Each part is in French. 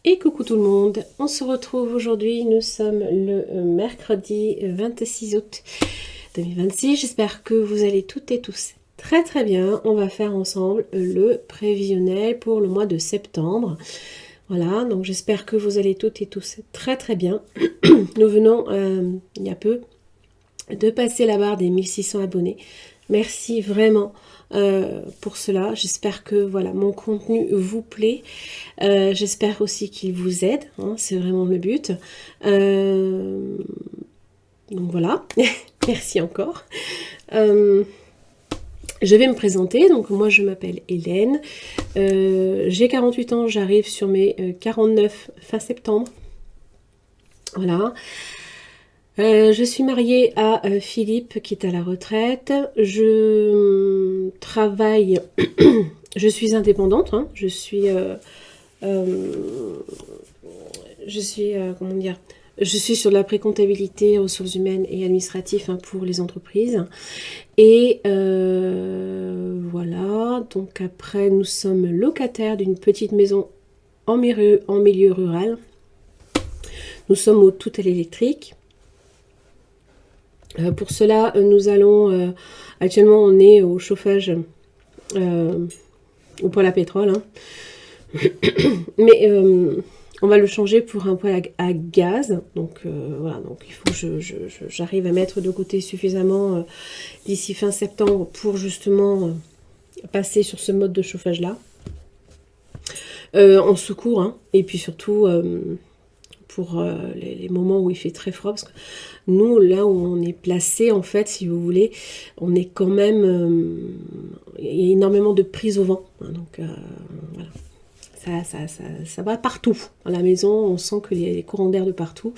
Et coucou tout le monde, on se retrouve aujourd'hui, nous sommes le mercredi 26 août 2026, j'espère que vous allez toutes et tous très très bien. On va faire ensemble le prévisionnel pour le mois de septembre. Voilà, donc j'espère que vous allez toutes et tous très très bien. Nous venons il y a peu de passer la barre des 1600 abonnés. Merci vraiment pour cela. J'espère que voilà, mon contenu vous plaît. J'espère aussi qu'il vous aide. Hein, c'est vraiment le but. Donc voilà. Merci encore. Je vais me présenter. Donc moi, je m'appelle Hélène. J'ai 48 ans. J'arrive sur mes 49 fin septembre. Voilà. Je suis mariée à Philippe qui est à la retraite. Je travaille, je suis indépendante, hein. Je suis comment dire, je suis sur la précomptabilité, ressources humaines et administratives, hein, pour les entreprises. Et voilà, donc après nous sommes locataires d'une petite maison en milieu rural. Nous sommes au tout à l'électrique. Pour cela, nous allons... actuellement, on est au chauffage au poêle à pétrole. Hein. Mais on va le changer pour un poêle à gaz. Donc voilà, donc il faut que j'arrive à mettre de côté suffisamment d'ici fin septembre pour justement passer sur ce mode de chauffage-là. En secours, hein, et puis surtout... pour les moments où il fait très froid, parce que nous, là où on est placé, en fait, si vous voulez, on est quand même... il y a énormément de prise au vent, hein, donc voilà. Ça va partout. Dans la maison, on sent qu'il y a des courants d'air de partout.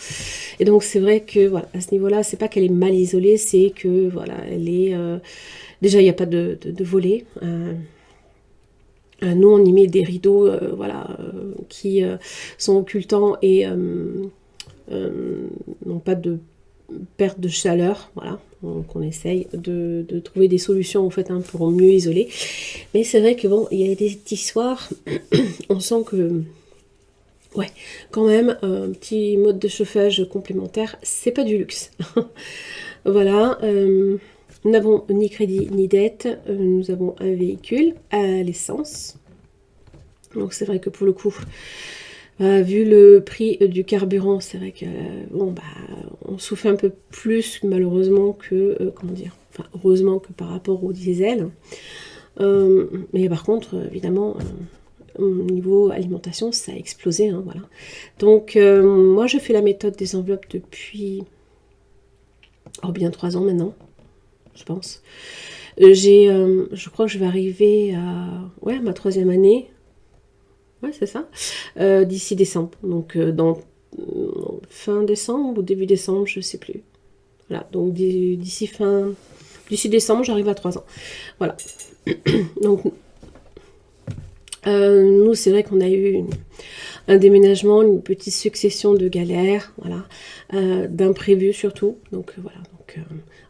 Et donc, c'est vrai que, voilà, à ce niveau-là, c'est pas qu'elle est mal isolée, c'est que, voilà, elle est... déjà, il n'y a pas de volet. Nous, on y met des rideaux voilà, qui sont occultants et n'ont pas de perte de chaleur. Voilà. Donc, on essaye de trouver des solutions en fait, hein, pour mieux isoler. Mais c'est vrai que bon, il y a des petits soirs, on sent que, ouais, quand même, un petit mode de chauffage complémentaire, c'est pas du luxe. Voilà. Nous n'avons ni crédit ni dette, nous avons un véhicule à l'essence. Donc c'est vrai que pour le coup, vu le prix du carburant, c'est vrai que bon bah on souffre un peu plus malheureusement que comment dire, enfin heureusement que par rapport au diesel. Mais par contre, évidemment, au niveau alimentation, ça a explosé, hein, voilà. Donc moi je fais la méthode des enveloppes depuis bien 3 ans maintenant. Je pense. Je crois que je vais arriver à ma 3e année. Ouais, c'est ça. D'ici décembre. Donc, dans fin décembre ou début décembre, je sais plus. Voilà. Donc, d'ici décembre, j'arrive à 3 ans. Voilà. Donc, nous, c'est vrai qu'on a eu un déménagement, une petite succession de galères, voilà, d'imprévus surtout. Donc, voilà. Donc,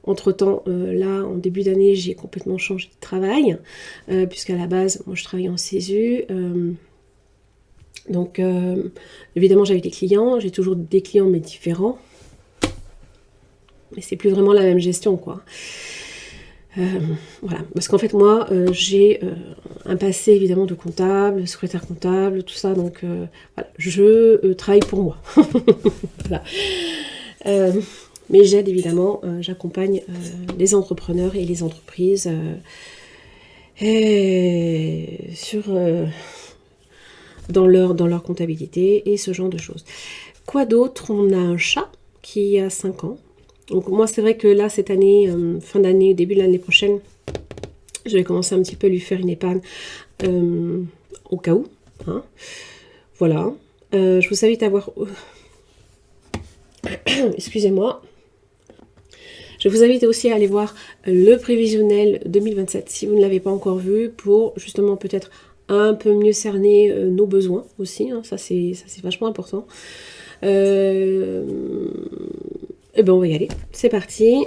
entre-temps, là, en début d'année, j'ai complètement changé de travail, puisqu'à la base, moi, je travaillais en CESU. Donc, évidemment, j'avais des clients. J'ai toujours des clients, mais différents. Mais c'est plus vraiment la même gestion, quoi. Voilà. Parce qu'en fait, moi, j'ai un passé, évidemment, de comptable, secrétaire comptable, tout ça. Donc, voilà. Je travaille pour moi. Voilà. Mais j'aide évidemment, j'accompagne les entrepreneurs et les entreprises dans leur comptabilité et ce genre de choses. Quoi d'autre? On a un chat qui a 5 ans. Donc moi c'est vrai que là cette année, fin d'année, début de l'année prochaine, je vais commencer un petit peu à lui faire une épargne au cas où. Hein. Voilà. Je vous invite à voir... Excusez-moi. Je vous invite aussi à aller voir le prévisionnel 2027 si vous ne l'avez pas encore vu, pour justement peut-être un peu mieux cerner nos besoins aussi, hein, ça c'est vachement important. Et ben on va y aller, c'est parti.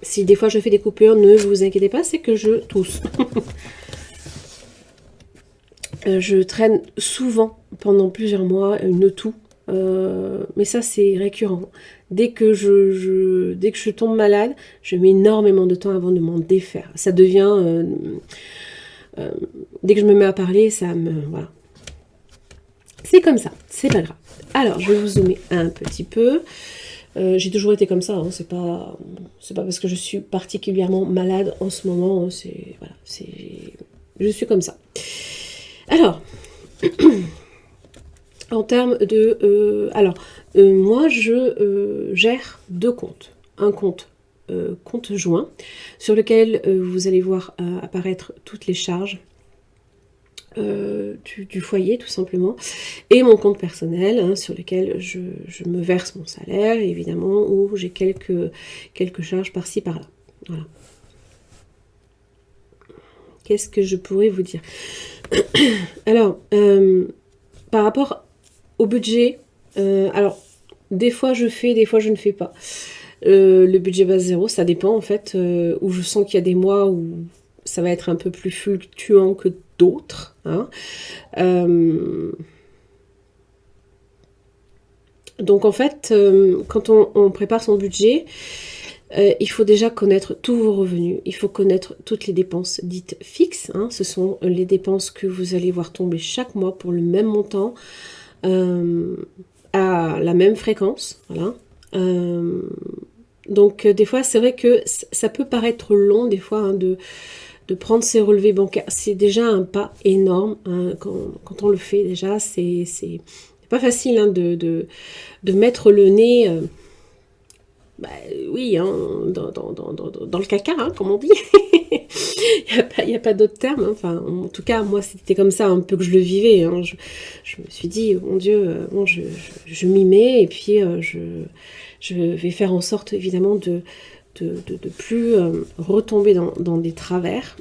Si des fois je fais des coupures, ne vous inquiétez pas, c'est que je tousse. Je traîne souvent, pendant plusieurs mois, une toux. Mais ça, c'est récurrent. Dès que dès que je tombe malade, je mets énormément de temps avant de m'en défaire. Ça devient... dès que je me mets à parler, ça me... Voilà. C'est comme ça, c'est pas grave. Alors, je vais vous zoomer un petit peu. J'ai toujours été comme ça, hein. C'est pas parce que je suis particulièrement malade en ce moment. Hein. Voilà, je suis comme ça. Alors, en termes de... moi, je gère 2 comptes. Un compte compte joint, sur lequel vous allez voir apparaître toutes les charges du foyer, tout simplement, et mon compte personnel, hein, sur lequel je me verse mon salaire, évidemment, où j'ai quelques charges par-ci, par-là. Voilà. Qu'est-ce que je pourrais vous dire? Alors, par rapport au budget, alors, des fois je fais, des fois je ne fais pas. Le budget base 0, ça dépend en fait, où je sens qu'il y a des mois où ça va être un peu plus fluctuant que d'autres. Hein. Donc en fait, quand on prépare son budget, il faut déjà connaître tous vos revenus, il faut connaître toutes les dépenses dites fixes. Hein. Ce sont les dépenses que vous allez voir tomber chaque mois pour le même montant, à la même fréquence. Voilà. Donc des fois, c'est vrai que ça peut paraître long des fois, hein, de prendre ses relevés bancaires. C'est déjà un pas énorme, hein, quand on le fait déjà. C'est pas facile, hein, de mettre le nez, oui, hein, dans le caca, hein, comme on dit. Il n'y a pas d'autre terme. Hein. Enfin, en tout cas, moi, c'était comme ça un peu que je le vivais. Hein. Je me suis dit, mon Dieu, bon, je m'y mets et puis je vais faire en sorte, évidemment, de plus retomber dans des travers.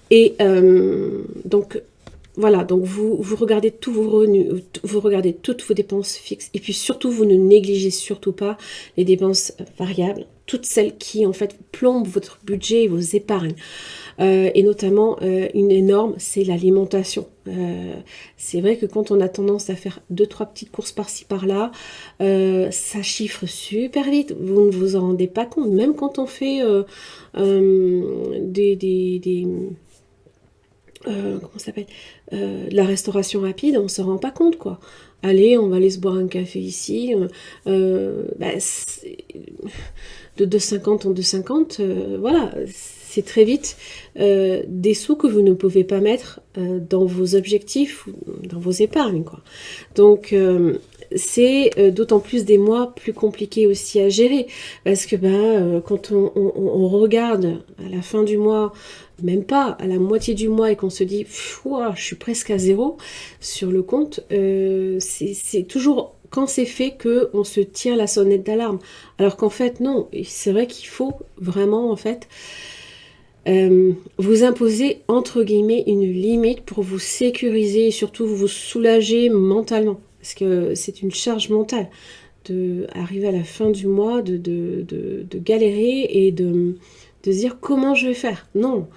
Et donc, voilà, donc vous regardez tous vos revenus, vous regardez toutes vos dépenses fixes, et puis surtout, vous ne négligez surtout pas les dépenses variables, toutes celles qui, en fait, plombent votre budget et vos épargnes. Et notamment, une énorme, c'est l'alimentation. C'est vrai que quand on a tendance à faire 2-3 petites courses par-ci par-là, ça chiffre super vite. Vous ne vous en rendez pas compte. Même quand on fait comment ça s'appelle, de la restauration rapide, on ne se rend pas compte, quoi. Allez, on va aller se boire un café ici. De 2,50 en 2,50, voilà, c'est très vite des sous que vous ne pouvez pas mettre dans vos objectifs, ou dans vos épargnes, quoi. Donc, c'est d'autant plus des mois plus compliqués aussi à gérer, parce que quand on regarde à la fin du mois, même pas à la moitié du mois, et qu'on se dit je suis presque à 0 sur le compte, c'est toujours quand c'est fait qu'on se tire la sonnette d'alarme, alors qu'en fait non, c'est vrai qu'il faut vraiment en fait vous imposer entre guillemets une limite pour vous sécuriser et surtout vous soulager mentalement, parce que c'est une charge mentale de arriver à la fin du mois, de galérer et de se dire comment je vais faire. Non,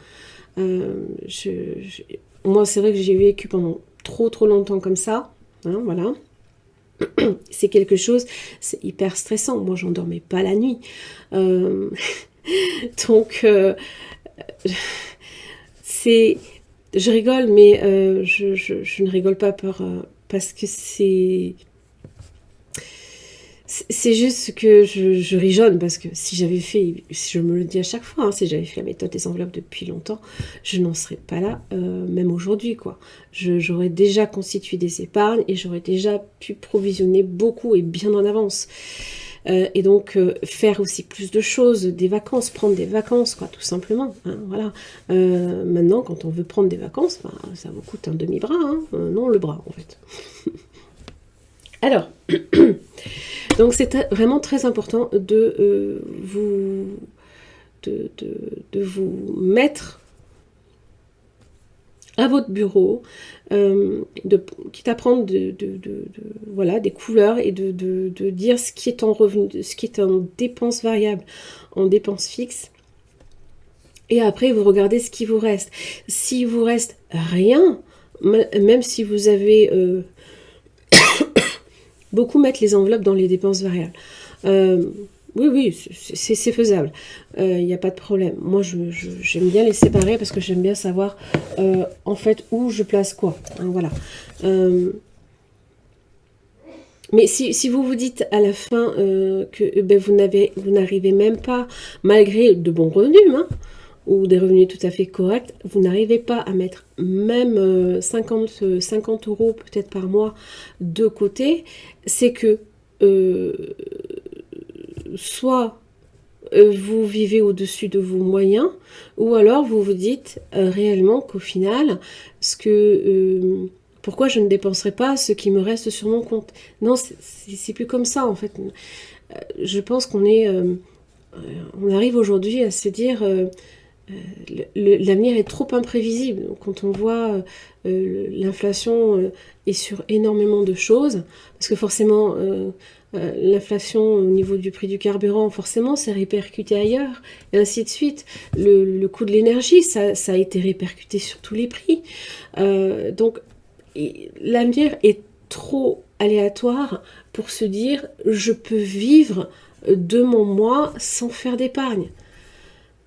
moi c'est vrai que j'ai vécu pendant trop longtemps comme ça, hein, voilà. C'est quelque chose, c'est hyper stressant. Moi j'en dormais pas la nuit, donc je rigole, mais je ne rigole pas parce que c'est juste que je rigeonne, parce que si j'avais fait, je me le dis à chaque fois, hein, si j'avais fait la méthode des enveloppes depuis longtemps, je n'en serais pas là, même aujourd'hui, quoi. J'aurais déjà constitué des épargnes et j'aurais déjà pu provisionner beaucoup et bien en avance. Et donc faire aussi plus de choses, des vacances, prendre des vacances, quoi, tout simplement. Hein, voilà. Maintenant, quand on veut prendre des vacances, ça vous coûte un demi-bras, hein, non le bras en fait. Alors, donc c'est vraiment très important de vous mettre à votre bureau, quitte à prendre voilà, des couleurs et de dire ce qui est en revenu, ce qui est en dépenses variables, en dépenses fixes, Et après, vous regardez ce qui vous reste. Si vous reste rien, même si vous avez... beaucoup mettre les enveloppes dans les dépenses variables. Oui, c'est faisable. Il n'y a pas de problème. Moi, j'aime bien les séparer parce que j'aime bien savoir en fait où je place quoi. Hein, voilà. Mais si vous vous dites à la fin que ben, vous n'arrivez même pas, malgré de bons revenus, hein, ou des revenus tout à fait corrects, vous n'arrivez pas à mettre même 50 € peut-être par mois de côté, c'est que soit vous vivez au-dessus de vos moyens, ou alors vous vous dites réellement qu'au final, pourquoi je ne dépenserai pas ce qui me reste sur mon compte? Non, c'est plus comme ça en fait. Je pense on arrive aujourd'hui à se dire l'avenir est trop imprévisible. Quand on voit l'inflation est sur énormément de choses, parce que forcément l'inflation au niveau du prix du carburant, forcément c'est répercuté ailleurs, et ainsi de suite. Le coût de l'énergie, ça a été répercuté sur tous les prix. Donc l'avenir est trop aléatoire pour se dire je peux vivre de mon mois sans faire d'épargne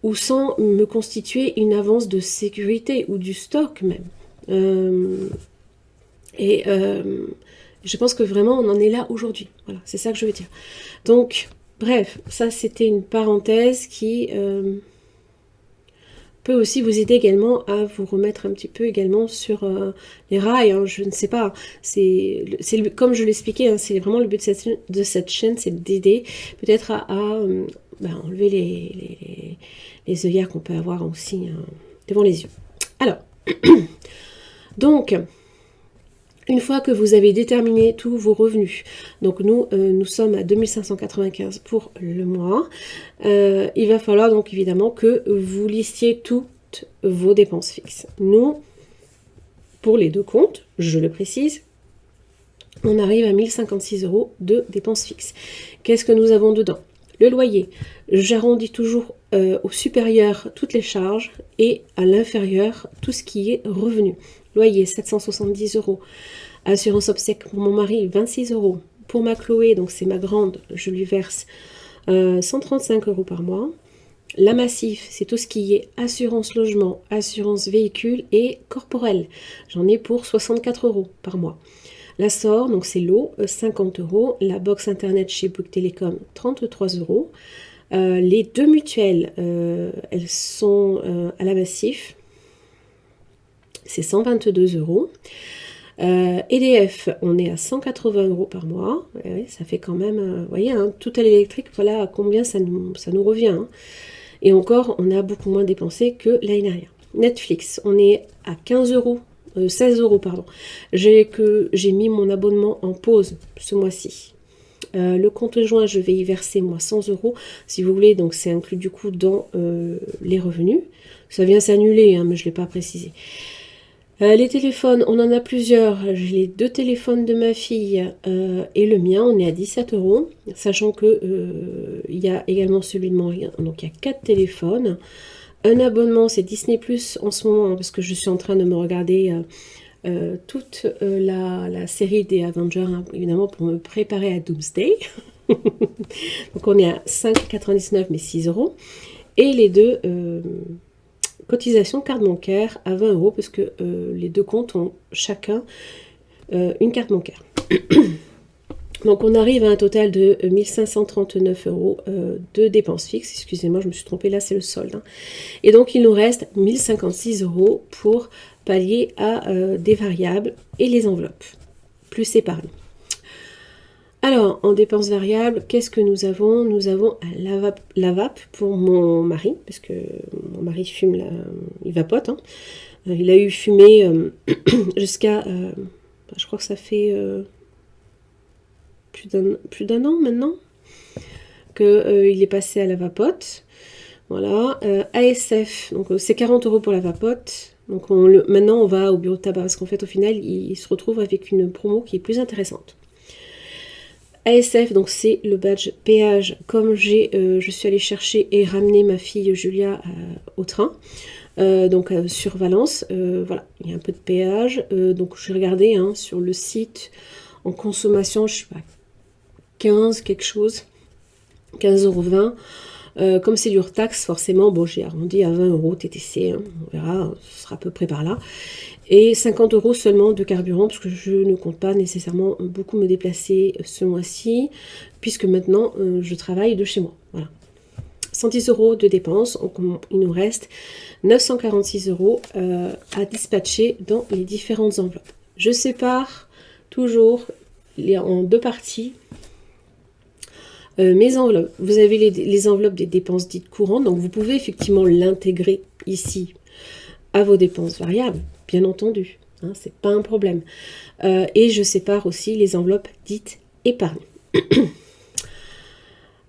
ou sans me constituer une avance de sécurité ou du stock même. Je pense que vraiment on en est là aujourd'hui. Voilà, c'est ça que je veux dire. Donc, bref, ça c'était une parenthèse qui peut aussi vous aider également à vous remettre un petit peu également sur les rails. Hein, je ne sais pas, comme je l'expliquais, hein, c'est vraiment le but de cette chaîne, c'est d'aider peut-être à enlever les œillères qu'on peut avoir aussi devant les yeux. Alors, donc, une fois que vous avez déterminé tous vos revenus, donc nous sommes à 2595 pour le mois, il va falloir donc évidemment que vous listiez toutes vos dépenses fixes. Nous, pour les deux comptes, je le précise, on arrive à 1056 € de dépenses fixes. Qu'est-ce que nous avons dedans? Le loyer, j'arrondis toujours au supérieur toutes les charges et à l'inférieur tout ce qui est revenu. Loyer 770 €. Assurance obsèque pour mon mari 26 €. Pour ma Chloé, donc c'est ma grande, je lui verse 135 € par mois. La Massif, c'est tout ce qui est assurance logement, assurance véhicule et corporelle. J'en ai pour 64 € par mois. La SOR, donc c'est l'eau, 50 €. La box internet chez Bouygues Télécom, 33 €. Les deux mutuelles, elles sont à la Massif, c'est 122 €. EDF, on est à 180 € par mois. Ouais, ça fait quand même, vous voyez, hein, tout à l'électrique, voilà à combien ça nous revient. Hein. Et encore, on a beaucoup moins dépensé que l'année dernière. Netflix, on est à 15 €. 16 € pardon. J'ai mis mon abonnement en pause ce mois-ci. Le compte joint, je vais y verser moi 100 € si vous voulez, donc c'est inclus du coup dans les revenus. Ça vient s'annuler, hein, mais je ne l'ai pas précisé. Les téléphones, on en a plusieurs. J'ai les deux téléphones de ma fille et le mien, on est à 17 €, sachant que il y a également celui de mon mari, donc il y a 4 téléphones. Un abonnement, c'est Disney Plus en ce moment, parce que je suis en train de me regarder toute la série des Avengers, hein, évidemment, pour me préparer à Doomsday. Donc on est à 5,99 € mais 6 €. Et les deux cotisations carte bancaire à 20 €, parce que les deux comptes ont chacun une carte bancaire. Donc on arrive à un total de 1539 € de dépenses fixes. Excusez-moi, je me suis trompée, là c'est le solde. Hein. Et donc il nous reste 1056 € pour pallier à des variables et les enveloppes, plus épargne. Alors, en dépenses variables, qu'est-ce que nous avons? Nous avons la vape pour mon mari, parce que mon mari fume, il vapote. Hein. Il a eu fumé jusqu'à, je crois que ça fait plus d'un an maintenant, qu'il est passé à la vapote. Voilà, ASF, donc c'est 40 € pour la vapote. Donc maintenant on va au bureau de tabac, parce qu'en fait au final il se retrouve avec une promo qui est plus intéressante. ASF, donc c'est le badge péage, comme je suis allée chercher et ramener ma fille Julia au train, donc sur Valence, voilà, il y a un peu de péage, donc j'ai regardé hein, sur le site, en consommation, je sais pas, 15 quelque chose, 15,20 €. Comme c'est du hors-taxe, forcément, bon, j'ai arrondi à 20 € TTC, hein, on verra, ce sera à peu près par là. Et 50 € seulement de carburant, parce que je ne compte pas nécessairement beaucoup me déplacer ce mois-ci, puisque maintenant je travaille de chez moi. Voilà. 110 € de dépenses, donc il nous reste 946 € à dispatcher dans les différentes enveloppes. Je sépare toujours en deux parties mes enveloppes. Vous avez les enveloppes des dépenses dites courantes, donc vous pouvez effectivement l'intégrer ici à vos dépenses variables, bien entendu, hein, c'est pas un problème. Et je sépare aussi les enveloppes dites épargne.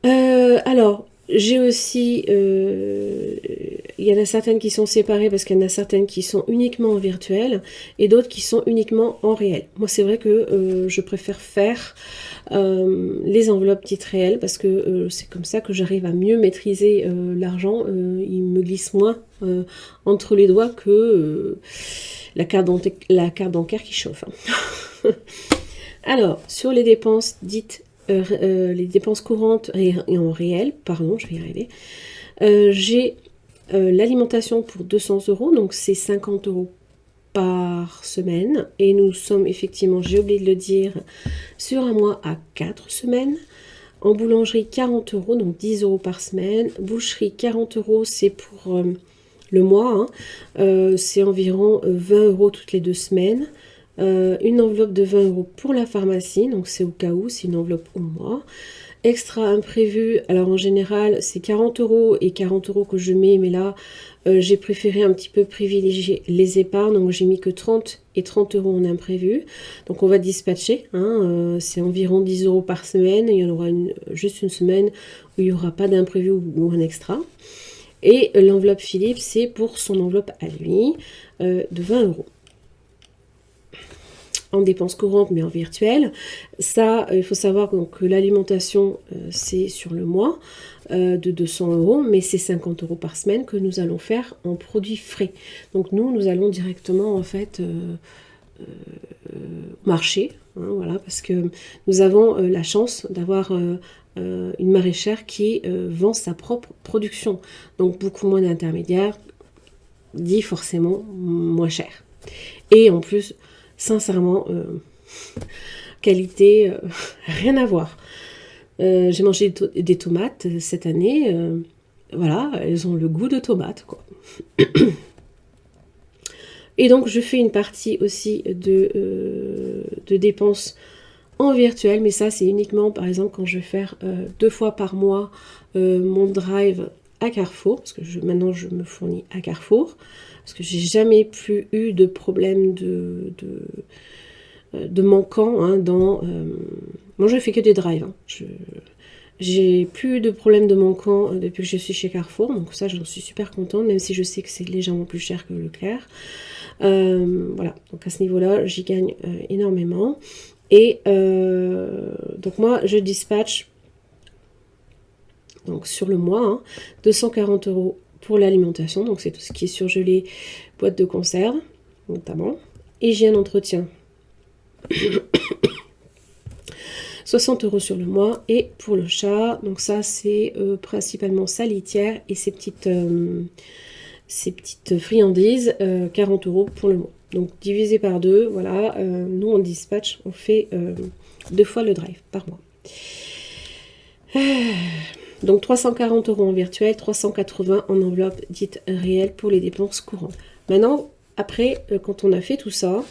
Alors, j'ai aussi, il y en a certaines qui sont séparées parce qu'il y en a certaines qui sont uniquement en virtuel et d'autres qui sont uniquement en réel. Moi, c'est vrai que je préfère faire les enveloppes dites réelles parce que c'est comme ça que j'arrive à mieux maîtriser l'argent. Il me glisse moins entre les doigts que la carte bancaire qui chauffe. Hein. Alors, sur les dépenses dites les dépenses courantes et en réel, pardon, je vais y arriver. J'ai l'alimentation pour 200 €, donc c'est 50 € par semaine. Et nous sommes effectivement, j'ai oublié de le dire, sur un mois à 4 semaines. En boulangerie, 40 €, donc 10 € par semaine. Boucherie, 40 €, c'est pour le mois. Hein. C'est environ 20 € toutes les 2 semaines. Une enveloppe de 20 € pour la pharmacie, donc c'est au cas où, c'est une enveloppe au mois. Extra imprévu, alors en général c'est 40 € et 40 € que je mets, mais là j'ai préféré un petit peu privilégier les épargnes, donc j'ai mis que 30 et 30 € en imprévu. Donc on va dispatcher, hein, c'est environ 10 € par semaine, il y en aura juste une semaine où il n'y aura pas d'imprévu ou un extra. Et l'enveloppe Philippe, c'est pour son enveloppe à lui de 20 €. En dépenses courantes mais en virtuel. Ça, il faut savoir que l'alimentation, c'est sur le mois de 200 €, mais c'est 50 € par semaine que nous allons faire en produits frais. Donc nous allons directement en fait au marché, hein, voilà, parce que nous avons la chance d'avoir une maraîchère qui vend sa propre production. Donc beaucoup moins d'intermédiaires, dit forcément moins cher. Et en plus, sincèrement, qualité, rien à voir. J'ai mangé des tomates cette année. Voilà, elles ont le goût de tomates, quoi. Et donc, je fais une partie aussi de dépenses en virtuel. Mais ça, c'est uniquement, par exemple, quand je vais faire 2 fois par mois mon drive à Carrefour. Parce que maintenant, je me fournis à Carrefour. Parce que j'ai jamais plus eu de problème de manquant hein, dans... moi, je fais que des drives. Hein. J'ai plus de problème de manquant depuis que je suis chez Carrefour. Donc ça, j'en suis super contente, même si je sais que c'est légèrement plus cher que Leclerc. Voilà, donc à ce niveau-là, j'y gagne énormément. Et donc moi, je dispatche donc sur le mois, hein, 240 € pour l'alimentation, donc c'est tout ce qui est surgelé, boîte de conserve, notamment. Hygiène, entretien, 60 € sur le mois. Et pour le chat, donc ça c'est principalement sa litière et ses petites friandises, 40 € pour le mois. Donc divisé par 2, voilà, nous on dispatch, on fait 2 fois le drive par mois. Donc 340 € en virtuel, 380 € en enveloppe dite réelle pour les dépenses courantes. Maintenant, après, quand on a fait tout ça,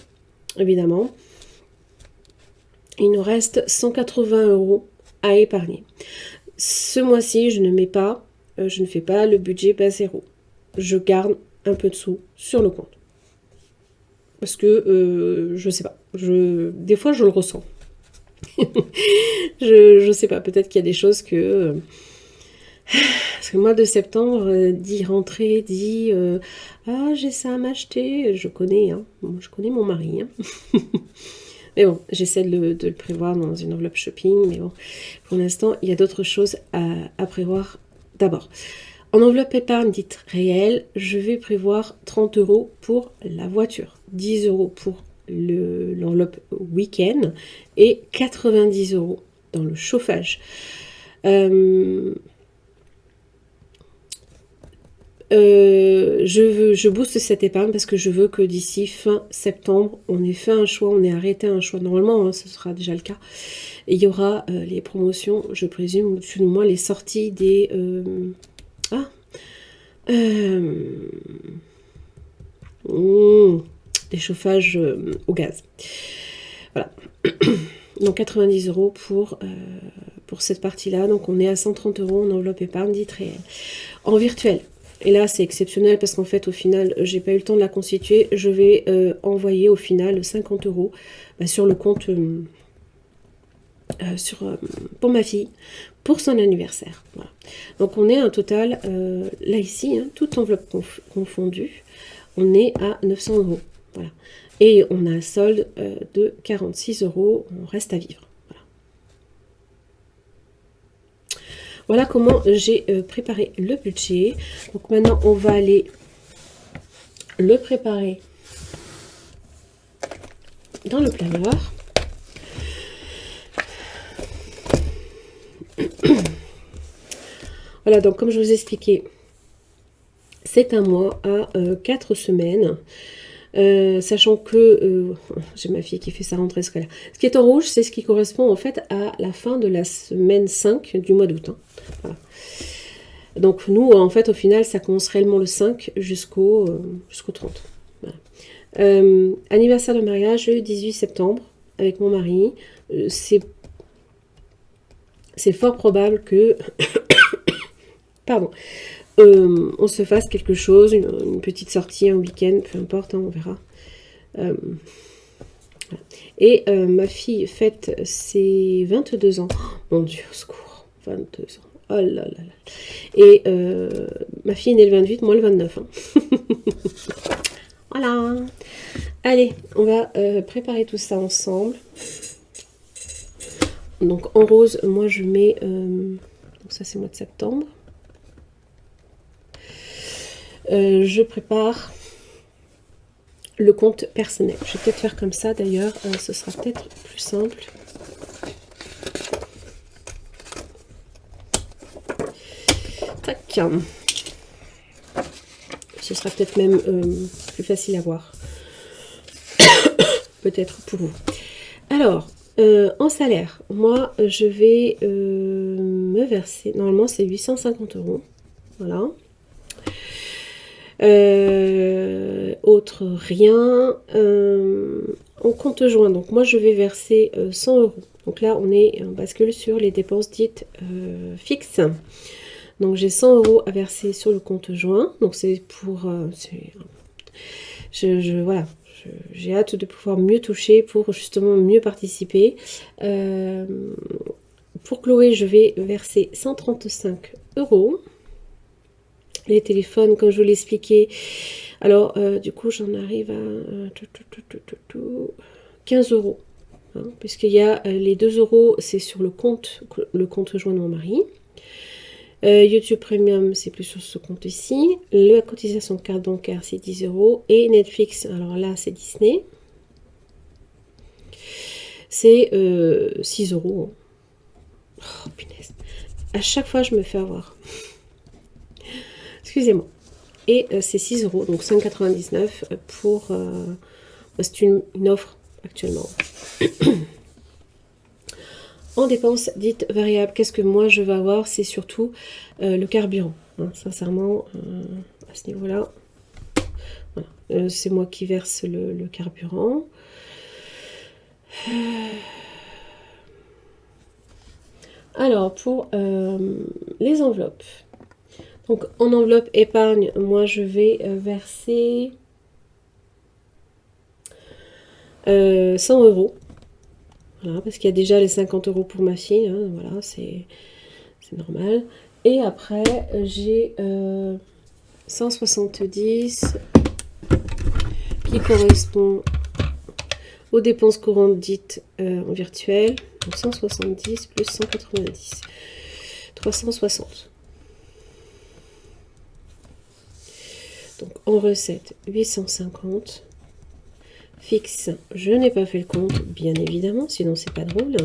évidemment, il nous reste 180 € à épargner. Ce mois-ci, je ne fais pas le budget bas zéro. Je garde un peu de sous sur le compte. Parce que, je sais pas, des fois je le ressens. je sais pas, peut-être qu'il y a des choses que... parce que le mois de septembre, dit rentrer, dit ah j'ai ça à m'acheter, je connais, hein. Moi, je connais mon mari. Hein. Mais bon, j'essaie de le prévoir dans une enveloppe shopping. Mais bon, pour l'instant, il y a d'autres choses à prévoir d'abord. En enveloppe épargne dite réelle, je vais prévoir 30 € pour la voiture, 10 € pour l'enveloppe week-end et 90 € dans le chauffage. Je booste cette épargne parce que je veux que d'ici fin septembre, on ait fait un choix, on ait arrêté un choix. Normalement, hein, ce sera déjà le cas. Et il y aura les promotions, je présume, ou du moins les sorties des... des chauffages au gaz. Voilà. Donc 90 € pour cette partie-là. Donc on est à 130 € en enveloppe épargne dite réelle. En virtuel. Et là, c'est exceptionnel parce qu'en fait, au final, j'ai pas eu le temps de la constituer. Je vais envoyer au final 50 € sur le compte pour ma fille, pour son anniversaire. Voilà. Donc, on est un total, là ici, hein, toute enveloppe confondue, on est à 900 €. Voilà. Et on a un solde de 46 €. On reste à vivre. Voilà comment j'ai préparé le budget. Donc maintenant, on va aller le préparer dans le planeur. Voilà, donc comme je vous ai expliqué, c'est un mois à 4 semaines. Sachant que j'ai ma fille qui fait sa rentrée scolaire. Ce qui est en rouge, c'est ce qui correspond en fait à la fin de la semaine 5 du mois d'août. Hein. Voilà. Donc nous, en fait, au final, ça commence réellement le 5 jusqu'au 30. Voilà. Anniversaire de mariage le 18 septembre avec mon mari. C'est fort probable que... Pardon. On se fasse quelque chose, une petite sortie, un week-end, peu importe, hein, on verra. Voilà. Et ma fille fête ses 22 ans. Oh, mon Dieu, au secours, 22 ans. Oh là là là. Et ma fille est née le 28, moi le 29. Hein. Voilà. Allez, on va préparer tout ça ensemble. Donc en rose, moi je mets... donc ça c'est le mois de septembre. Je prépare le compte personnel. Je vais peut-être faire comme ça d'ailleurs, ce sera peut-être plus simple. Tac. Ce sera peut-être même plus facile à voir. Peut-être pour vous. Alors, en salaire, moi je vais me verser, normalement c'est 850 €. Voilà. Autre rien. On compte joint, donc moi je vais verser 100 €. Donc là on bascule sur les dépenses dites fixes. Donc j'ai 100 € à verser sur le compte joint. Donc c'est pour... voilà, j'ai hâte de pouvoir mieux toucher pour justement mieux participer. Pour Chloé, je vais verser 135 €. Les téléphones, comme je vous l'ai expliqué. Alors, du coup, j'en arrive à 15 €. Hein, puisqu'il y a les 2 €, c'est sur le compte joint de mon mari. YouTube Premium, c'est plus sur ce compte ici. La cotisation carte bancaire, c'est 10 €. Et Netflix, alors là, c'est Disney. C'est 6 €. Oh, punaise. À chaque fois, je me fais avoir. Excusez-moi. Et c'est 6 €, donc 5,99 € pour... c'est une offre actuellement. En dépenses dites variables, qu'est-ce que moi je vais avoir? C'est surtout le carburant. Hein, sincèrement, à ce niveau-là, voilà. C'est moi qui verse le carburant. Alors, pour les enveloppes. Donc, en enveloppe épargne, moi, je vais verser 100 €. Voilà, parce qu'il y a déjà les 50 € pour ma fille. Hein, voilà, c'est normal. Et après, j'ai 170 qui correspond aux dépenses courantes dites en virtuel. Donc 170 plus 190. 360. Donc en recette, 850. Fixe, je n'ai pas fait le compte, bien évidemment, sinon c'est pas drôle.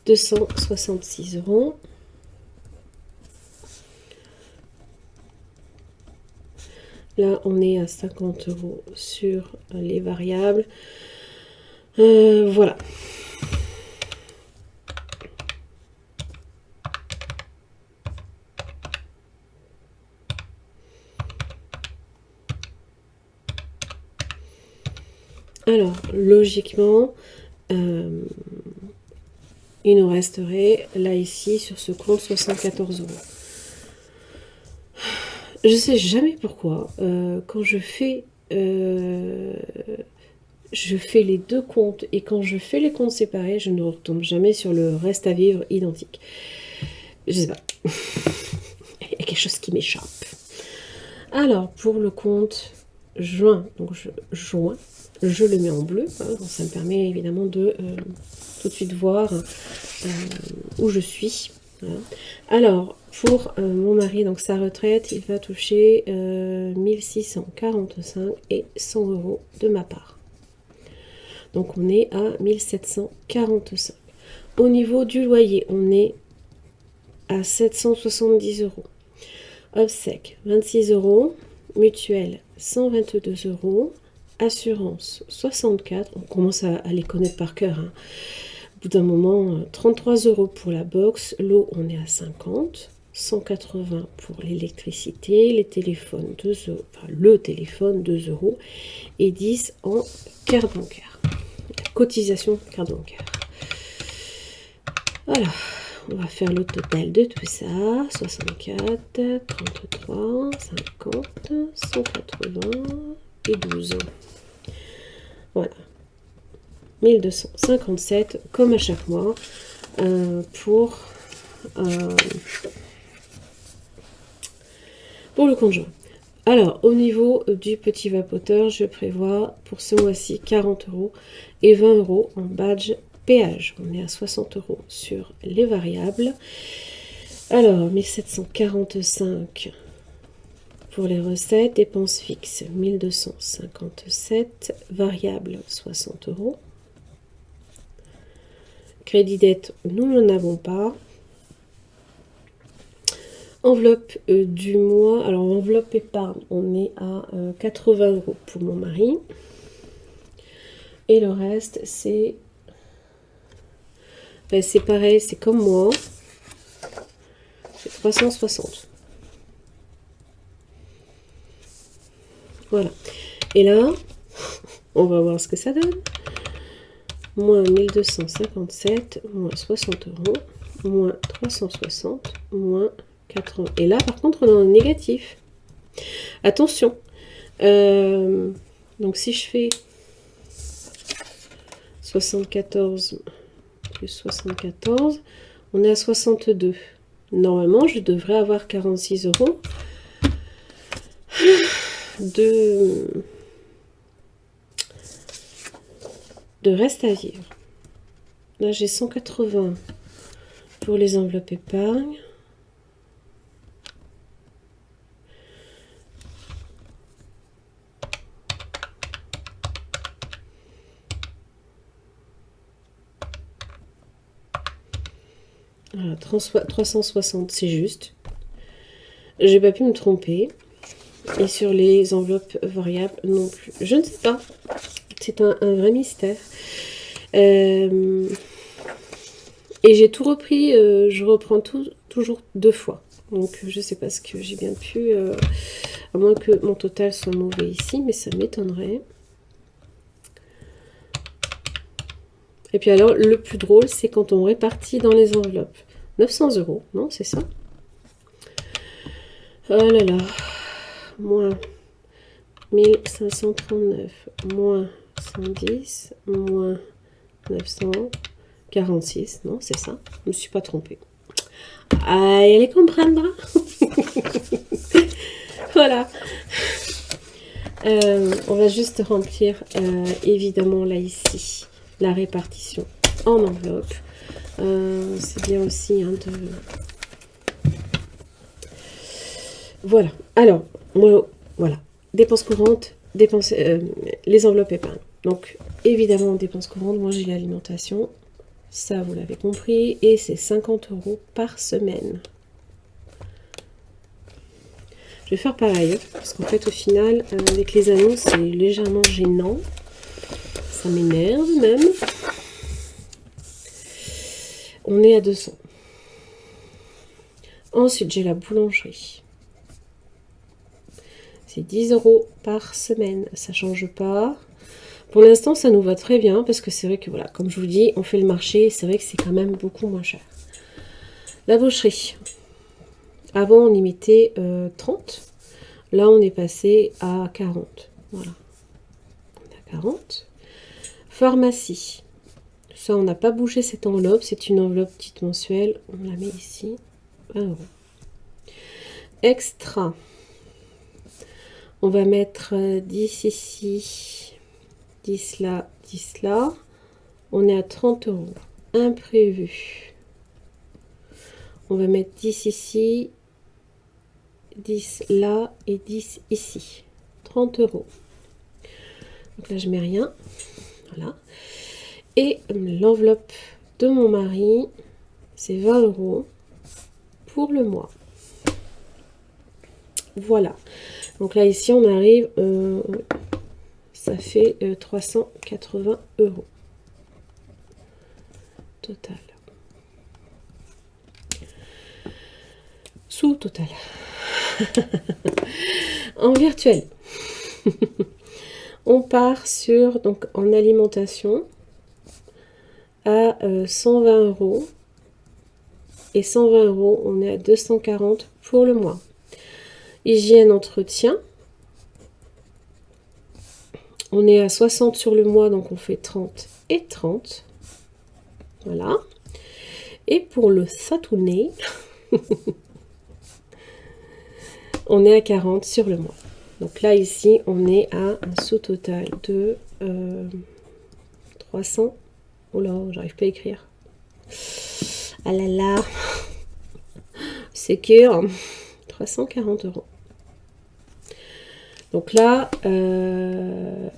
266 €. Là, on est à 50 € sur les variables. Voilà. Alors, logiquement, il nous resterait, là, ici, sur ce compte, 74 €. Je sais jamais pourquoi, quand je fais les deux comptes et quand je fais les comptes séparés, je ne retombe jamais sur le reste à vivre identique. Je sais pas. Il y a quelque chose qui m'échappe. Alors, pour le compte juin, donc juin, je le mets en bleu. Hein, donc ça me permet évidemment de tout de suite voir où je suis. Voilà. Alors, pour mon mari, donc sa retraite, il va toucher 1645 et 100 € de ma part. Donc, on est à 1745. Au niveau du loyer, on est à 770 €. Obsèques, 26 €. Mutuelle, 122 €. Assurance, 64. On commence à les connaître par cœur. Hein. Au bout d'un moment, 33 € pour la box. L'eau, on est à 50. 180 pour l'électricité. Les téléphones, 2 €. Enfin, le téléphone, 2 €. Et 10 en carte bancaire. Cotisation carte bancaire. Voilà. On va faire le total de tout ça. 64, 33, 50, 180 et 12. Voilà. 1257, comme à chaque mois, pour le conjoint. Alors, au niveau du petit vapoteur, je prévois pour ce mois-ci 40 € et 20 € en badge péage. On est à 60 € sur les variables. Alors, 1745 pour les recettes, dépenses fixes 1257, variables 60 €. Crédit dette, nous n'en avons pas. Enveloppe du mois, alors enveloppe épargne, on est à 80 € pour mon mari. Et le reste, c'est pareil, c'est comme moi. C'est 360. Voilà. Et là, on va voir ce que ça donne. Moins 1257, moins 60 €, moins 360, moins 80. Et là, par contre, on est en négatif. Attention. Donc, si je fais 74 plus 74, on est à 62. Normalement, je devrais avoir 46 € de reste à vivre. Là, j'ai 180 pour les enveloppes épargne. Voilà, 360, c'est juste. J'ai pas pu me tromper. Et sur les enveloppes variables non plus. Je ne sais pas. C'est un vrai mystère. Et j'ai tout repris. Je reprends toujours 2 fois. Donc je sais pas ce que j'ai bien pu. À moins que mon total soit mauvais ici. Mais ça m'étonnerait. Et puis alors, le plus drôle, c'est quand on répartit dans les enveloppes. 900 €, non, c'est ça? Oh là là. Moins 1539, moins 110, moins 946, non, c'est ça? Je ne me suis pas trompée. Allez comprendre. Voilà. On va juste remplir évidemment là ici la répartition en enveloppe. C'est bien aussi hein, de... Voilà. Alors, moi, voilà. Dépenses courantes, les enveloppes épargne. Donc, évidemment, dépenses courantes, moi j'ai l'alimentation. Ça, vous l'avez compris. Et c'est 50 € par semaine. Je vais faire pareil. Parce qu'en fait, au final, avec les annonces, c'est légèrement gênant. Ça m'énerve même. On est à 200. Ensuite, j'ai la boulangerie. C'est 10 € par semaine. Ça ne change pas. Pour l'instant, ça nous va très bien. Parce que c'est vrai que, voilà, comme je vous dis, on fait le marché. C'est vrai que c'est quand même beaucoup moins cher. La boucherie. Avant, on y mettait 30. Là, on est passé à 40. Voilà. On est à 40. Pharmacie. Ça, on n'a pas bougé cette enveloppe. C'est une enveloppe petite mensuelle. On la met ici. 20 €. Extra. On va mettre 10 ici. 10 là. 10 là. On est à 30 €. Imprévu. On va mettre 10 ici. 10 là. Et 10 ici. 30 €. Donc là, je mets rien. Voilà. Et l'enveloppe de mon mari, c'est 20 € pour le mois. Voilà. Donc là, ici, on arrive, ça fait 380 € total. Sous total. En virtuel. On part sur, donc en alimentation, à 120 €. Et 120 €, on est à 240 pour le mois. Hygiène, entretien. On est à 60 sur le mois, donc on fait 30 et 30. Voilà. Et pour le satouné, on est à 40 sur le mois. Donc là, ici, on est à un sous-total de 300. Oh là, j'arrive pas à écrire. Ah là là. C'est que 340 €. Donc là,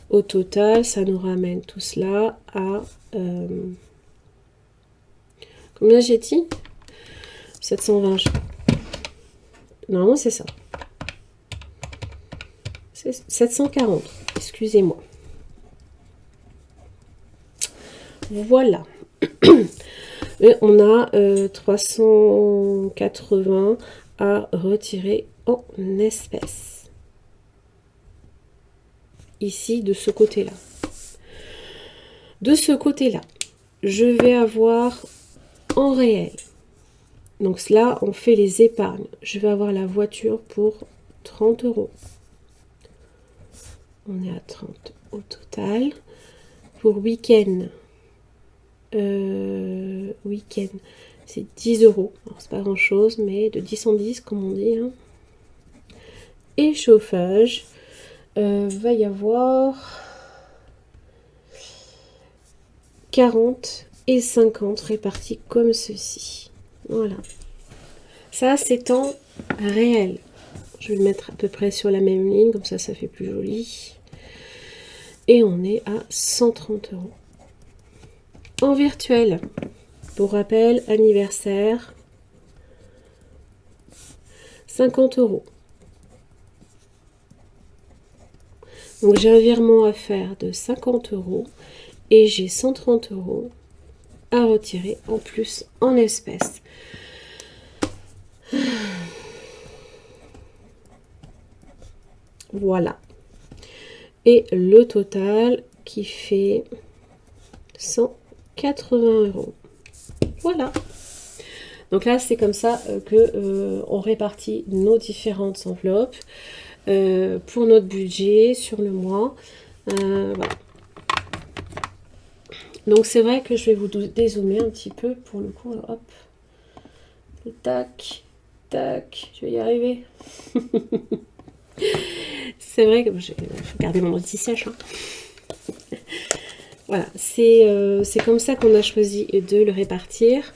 au total, ça nous ramène tout cela à... combien j'ai dit 720, je crois. Normalement, c'est ça. 740, excusez-moi. Voilà. Et on a 380 à retirer en espèces. Ici, de ce côté-là. De ce côté-là, je vais avoir en réel. Donc là, on fait les épargnes. Je vais avoir la voiture pour 30 €. On est à 30 au total. Pour week-end, c'est 10 €. Alors, c'est pas grand-chose, mais de 10 en 10, comme on dit. Hein. Et chauffage, va y avoir 40 et 50 répartis comme ceci. Voilà. Ça, c'est en réel. Je vais le mettre à peu près sur la même ligne, comme ça fait plus joli. Et on est à 130 €. En virtuel, pour rappel, anniversaire, 50 €. Donc j'ai un virement à faire de 50 € et j'ai 130 € à retirer en plus en espèces. Voilà. Et le total qui fait 180 €. Voilà. Donc là, c'est comme ça que on répartit nos différentes enveloppes pour notre budget sur le mois. Voilà. Donc c'est vrai que je vais vous dézoomer un petit peu pour le coup. Hop. Tac, tac, je vais y arriver. c'est vrai que j'ai gardé mon anti-sèche. Hein. Voilà, c'est comme ça qu'on a choisi de le répartir.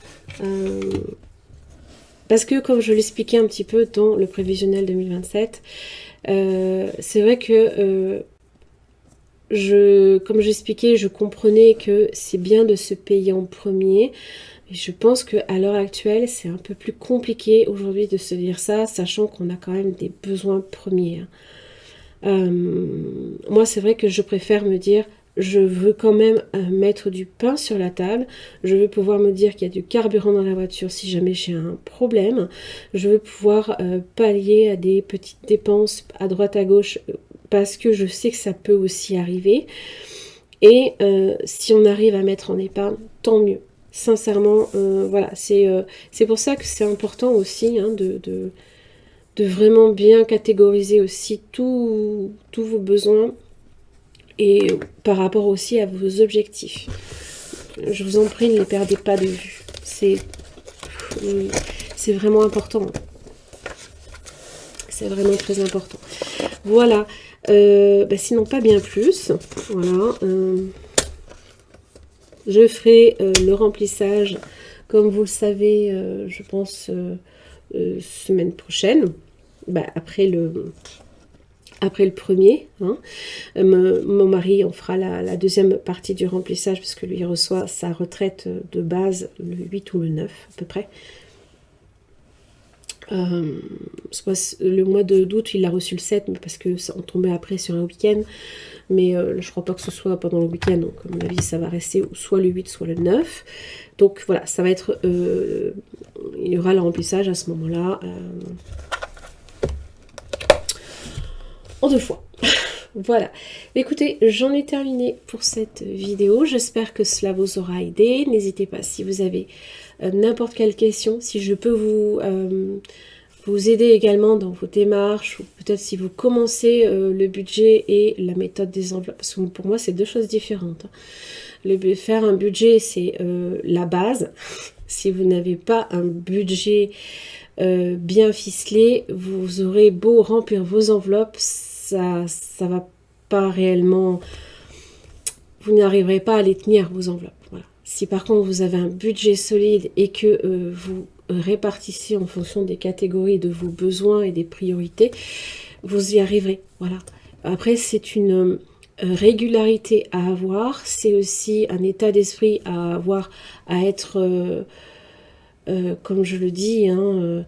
Parce que, comme je l'expliquais un petit peu dans le prévisionnel 2027, c'est vrai que comme j'expliquais, je comprenais que c'est bien de se payer en premier. Et je pense qu'à l'heure actuelle, c'est un peu plus compliqué aujourd'hui de se dire ça, sachant qu'on a quand même des besoins premiers. Hein. Moi, c'est vrai que je préfère me dire, je veux quand même mettre du pain sur la table. Je veux pouvoir me dire qu'il y a du carburant dans la voiture si jamais j'ai un problème. Je veux pouvoir pallier à des petites dépenses à droite à gauche parce que je sais que ça peut aussi arriver. Et si on arrive à mettre en épargne, tant mieux. Sincèrement, voilà, c'est pour ça que c'est important aussi hein, de vraiment bien catégoriser aussi tous vos besoins et par rapport aussi à vos objectifs. Je vous en prie, ne les perdez pas de vue. C'est vraiment important. C'est vraiment très important. Voilà. Sinon, pas bien plus. Voilà. Je ferai le remplissage, comme vous le savez, je pense, semaine prochaine. Après le premier. Hein. Mon mari, on fera la deuxième partie du remplissage, parce que lui, il reçoit sa retraite de base le 8 ou le 9, à peu près. Le mois d'août, il l'a reçu le 7, mais parce que ça, on tombait après sur un week-end. Mais je crois pas que ce soit pendant le week-end, donc à mon avis, ça va rester soit le 8, soit le 9. Donc voilà, ça va être... il y aura le remplissage à ce moment-là. En 2 fois. Voilà. Écoutez, j'en ai terminé pour cette vidéo. J'espère que cela vous aura aidé. N'hésitez pas si vous avez n'importe quelle question, si je peux vous aider également dans vos démarches, ou peut-être si vous commencez le budget et la méthode des enveloppes, parce que pour moi c'est 2 choses différentes. Faire un budget, c'est la base. Si vous n'avez pas un budget bien ficelé, vous aurez beau remplir vos enveloppes, ça va pas réellement, vous n'arriverez pas à les tenir, vos enveloppes. Voilà. Si par contre vous avez un budget solide et que vous répartissez en fonction des catégories de vos besoins et des priorités, vous y arriverez. Voilà. Après, c'est une régularité à avoir, c'est aussi un état d'esprit à avoir, à être, comme je le dis, hein,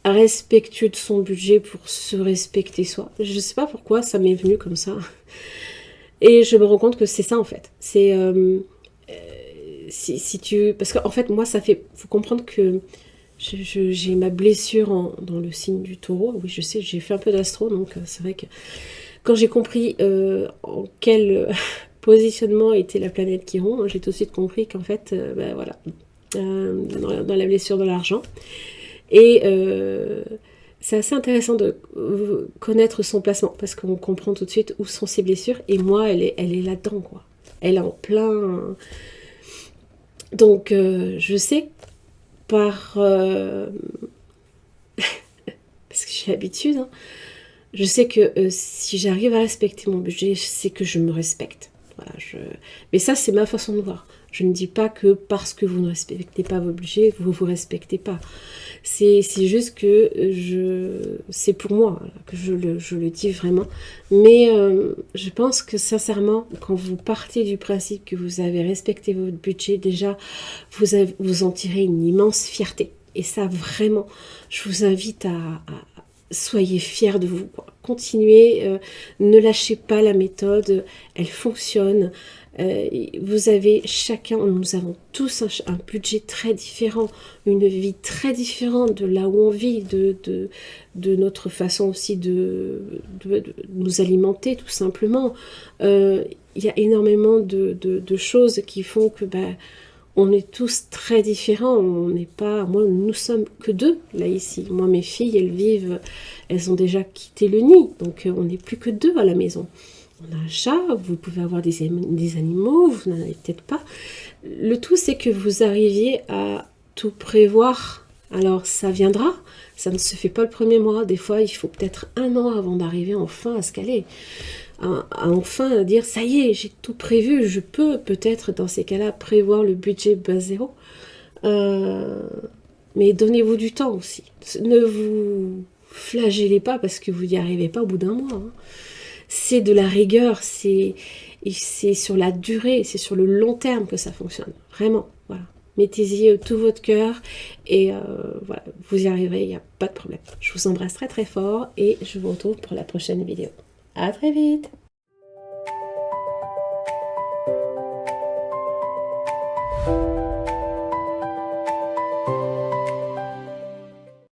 respectueux de son budget pour se respecter soi. Je ne sais pas pourquoi ça m'est venu comme ça. Et je me rends compte que c'est ça en fait. C'est si tu... Parce qu'en fait, moi, ça fait... faut comprendre que j'ai ma blessure dans le signe du taureau. Oui, je sais, j'ai fait un peu d'astro, donc c'est vrai que quand j'ai compris en quel positionnement était la planète Chiron, j'ai tout de suite compris qu'en fait, voilà, dans la blessure de l'argent. Et c'est assez intéressant de connaître son placement, parce qu'on comprend tout de suite où sont ses blessures, et moi, elle est là-dedans, quoi. Elle est en plein... Donc, je sais, parce que j'ai l'habitude, hein, je sais que si j'arrive à respecter mon budget, c'est que je me respecte. Voilà, mais ça, c'est ma façon de voir. Je ne dis pas que parce que vous ne respectez pas vos budgets, vous ne vous respectez pas. C'est juste que c'est pour moi que je le dis vraiment. Mais je pense que sincèrement, quand vous partez du principe que vous avez respecté votre budget, déjà, vous en tirez une immense fierté. Et ça, vraiment, je vous invite à soyez fiers de vous. Continuez, ne lâchez pas la méthode, elle fonctionne. Vous avez chacun, nous avons tous un budget très différent, une vie très différente de là où on vit, de notre façon aussi de nous alimenter tout simplement. Il y a énormément de choses qui font que on est tous très différents. On n'est pas, moi, nous sommes que 2 là ici. Moi, mes filles, elles ont déjà quitté le nid, donc on n'est plus que 2 à la maison. On a un chat, vous pouvez avoir des animaux, vous n'en avez peut-être pas. Le tout, c'est que vous arriviez à tout prévoir. Alors, ça viendra, Ça ne se fait pas le premier mois. Des fois, il faut peut-être 1 an avant d'arriver enfin à se caler. À enfin dire, ça y est, j'ai tout prévu. Je peux peut-être, dans ces cas-là, prévoir le budget base zéro. Mais donnez-vous du temps aussi. Ne vous flagellez pas parce que vous n'y arrivez pas au bout d'un mois. Hein. C'est de la rigueur, c'est sur la durée, c'est sur le long terme que ça fonctionne. Vraiment, voilà. Mettez-y tout votre cœur et voilà, vous y arriverez, il n'y a pas de problème. Je vous embrasse très très fort et je vous retrouve pour la prochaine vidéo. À très vite!